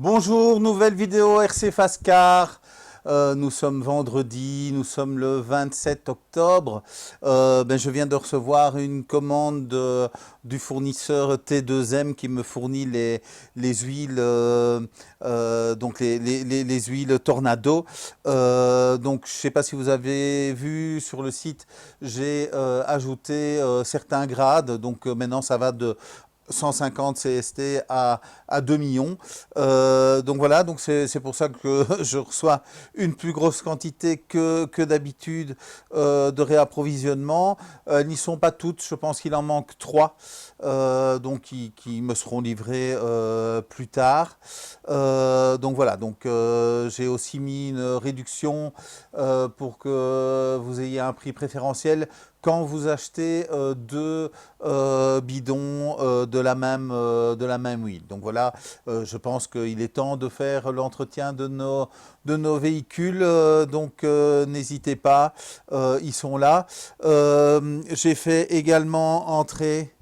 Bonjour, nouvelle vidéo RC Fascar. Nous sommes vendredi, nous sommes le 27 octobre. Je viens de recevoir une commande du fournisseur T2M qui me fournit les huiles, donc les huiles Tornado. Donc je ne sais pas si vous avez vu sur le site, j'ai ajouté certains grades. Donc maintenant ça va de 150 CST à 2 millions. Donc voilà, donc c'est pour ça que je reçois une plus grosse quantité que d'habitude de réapprovisionnement. Elles n'y sont pas toutes, je pense qu'il en manque 3, donc qui me seront livrées plus tard. Donc voilà, donc j'ai aussi mis une réduction pour que vous ayez un prix préférentiel quand vous achetez deux bidons de la même huile. Donc voilà, je pense qu'il est temps de faire l'entretien de nos véhicules, donc n'hésitez pas, ils sont là. J'ai fait également entrer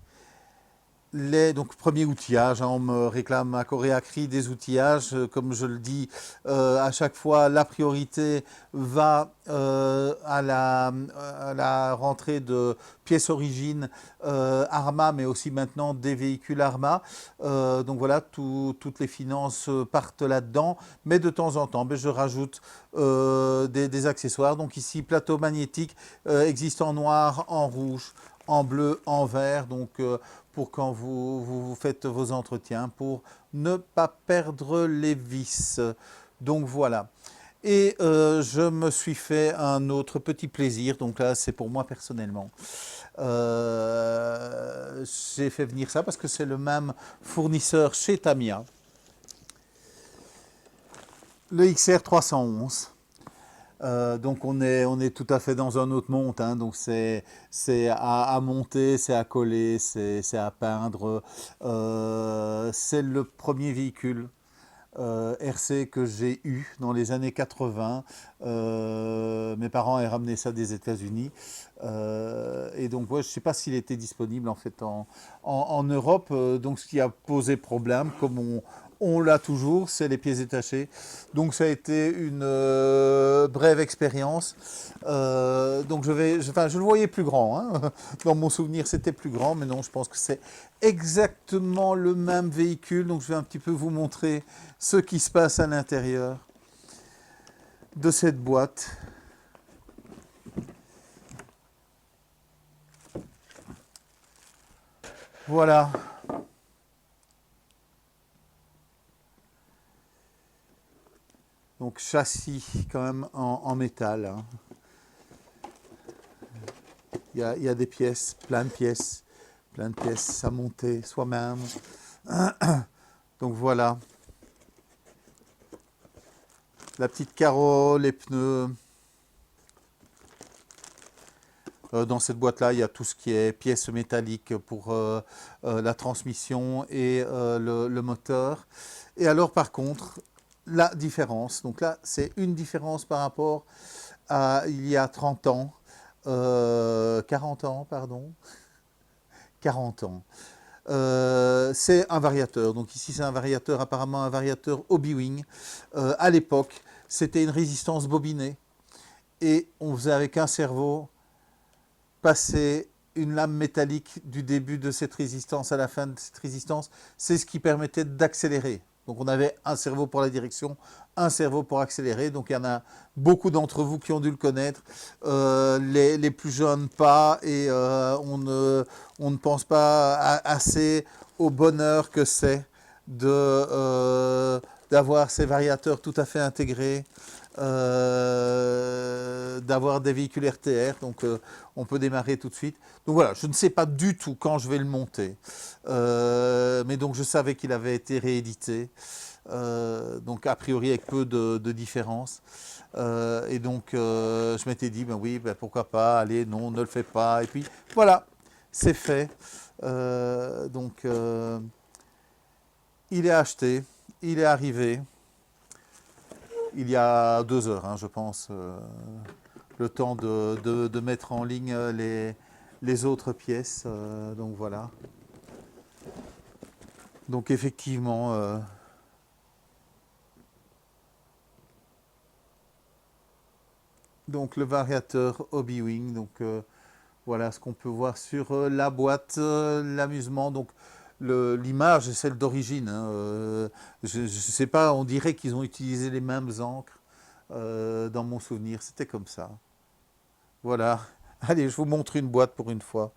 donc premier outillage, hein, on me réclame à Coréacry des outillages, comme je le dis à chaque fois, la priorité va à la rentrée de pièces origines Arma, mais aussi maintenant des véhicules Arma. Donc voilà, toutes les finances partent là-dedans, mais de temps en temps, je rajoute des accessoires. Donc ici, plateau magnétique existe en noir, en rouge, en bleu, en vert, donc pour quand vous faites vos entretiens, pour ne pas perdre les vis. Donc voilà. Et je me suis fait un autre petit plaisir, donc là c'est pour moi personnellement. J'ai fait venir ça parce que c'est le même fournisseur chez Tamiya, le XR 311. Donc on est tout à fait dans un autre monde, hein, donc c'est à monter, c'est à coller, c'est à peindre. C'est le premier véhicule RC que j'ai eu dans les années 80. Mes parents avaient ramené ça des États-Unis. Et donc, ouais, je ne sais pas s'il était disponible en fait en Europe. Donc, ce qui a posé problème, comme on l'a toujours, c'est les pièces détachées. Donc, ça a été une brève expérience. Donc, je le voyais plus grand, hein. Dans mon souvenir, c'était plus grand, mais non, je pense que c'est exactement le même véhicule. Donc, je vais un petit peu vous montrer ce qui se passe à l'intérieur de cette boîte. Voilà. Donc châssis quand même en métal, hein. Il y a des pièces, plein de pièces à monter soi-même. Donc voilà. La petite carreau, les pneus. Dans cette boîte-là, il y a tout ce qui est pièces métalliques pour la transmission et le moteur. Et alors par contre, la différence, donc là c'est une différence par rapport à il y a 30 ans, 40 ans, pardon, 40 ans. C'est un variateur, donc ici c'est un variateur, apparemment un variateur Hobby-Wing. À l'époque, c'était une résistance bobinée et on faisait avec un servo passer une lame métallique du début de cette résistance à la fin de cette résistance, c'est ce qui permettait d'accélérer. Donc on avait un cerveau pour la direction, un cerveau pour accélérer. Donc il y en a beaucoup d'entre vous qui ont dû le connaître, les plus jeunes pas, et on ne pense pas assez au bonheur que c'est d'avoir ces variateurs tout à fait intégrés, d'avoir des véhicules RTR, donc on peut démarrer tout de suite. Donc voilà, je ne sais pas du tout quand je vais le monter, mais donc je savais qu'il avait été réédité, donc a priori avec peu de différence. Et donc je m'étais dit, ben oui, ben pourquoi pas, allez, non, ne le fais pas, et puis voilà, c'est fait. Donc il est acheté, il est arrivé. Il y a 2 heures, hein, je pense, le temps de mettre en ligne les autres pièces. Donc voilà. Donc effectivement, Donc le variateur Hobbywing. Donc voilà ce qu'on peut voir sur la boîte, l'amusement. Donc l'image est celle d'origine, hein. Je ne sais pas, on dirait qu'ils ont utilisé les mêmes encres. Dans mon souvenir, c'était comme ça. Voilà. Allez, je vous montre une boîte pour une fois.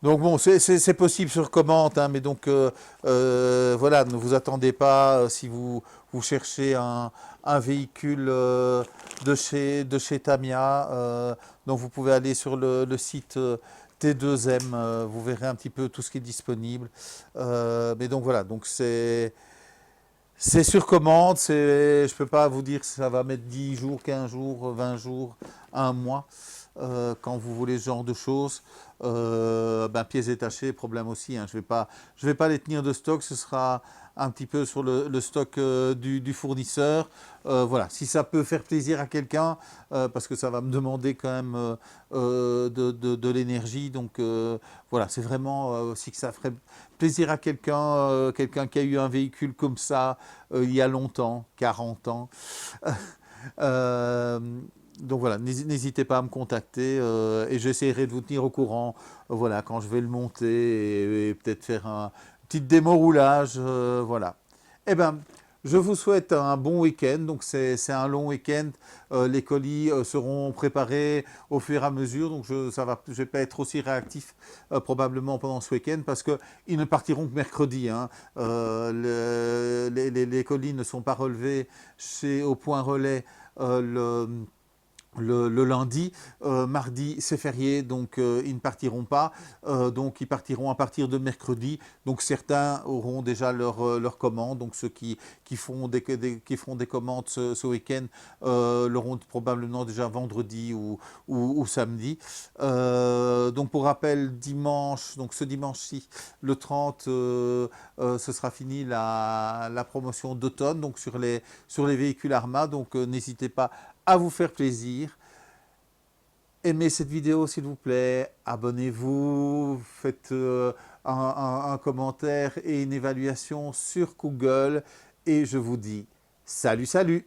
Donc bon, c'est possible sur commande, hein, mais donc voilà, ne vous attendez pas si vous cherchez un véhicule de chez Tamiya. Donc vous pouvez aller sur le site T2M, vous verrez un petit peu tout ce qui est disponible. Mais donc voilà, donc c'est sur commande, je ne peux pas vous dire que ça va mettre 10 jours, 15 jours, 20 jours, un mois, quand vous voulez ce genre de choses. Ben, pièces détachées, problème aussi, hein. Je vais pas les tenir de stock, ce sera un petit peu sur le stock du fournisseur. Voilà, si ça peut faire plaisir à quelqu'un, parce que ça va me demander quand même de l'énergie, donc voilà, c'est vraiment aussi que ça ferait plaisir à quelqu'un, quelqu'un qui a eu un véhicule comme ça il y a longtemps, 40 ans. Euh, donc voilà, n'hésitez pas à me contacter et j'essaierai de vous tenir au courant, voilà, quand je vais le monter et peut-être faire un petite démo roulage, voilà. Eh ben, je vous souhaite un bon week-end. Donc c'est un long week-end. Les colis seront préparés au fur et à mesure. Donc je vais pas être aussi réactif probablement pendant ce week-end parce que ils ne partiront que mercredi, hein. Les colis ne sont pas relevés au point relais le lundi. Mardi, c'est férié, donc ils ne partiront pas. Donc ils partiront à partir de mercredi. Donc certains auront déjà leur commande. Donc ceux qui font qui feront des commandes ce week-end l'auront probablement déjà vendredi ou samedi. Donc pour rappel, dimanche, donc ce dimanche-ci, le 30, ce sera fini la promotion d'automne, donc sur les véhicules Arma. Donc n'hésitez pas à vous faire plaisir. Aimez cette vidéo s'il vous plaît, abonnez-vous, faites un commentaire et une évaluation sur Google et je vous dis salut salut.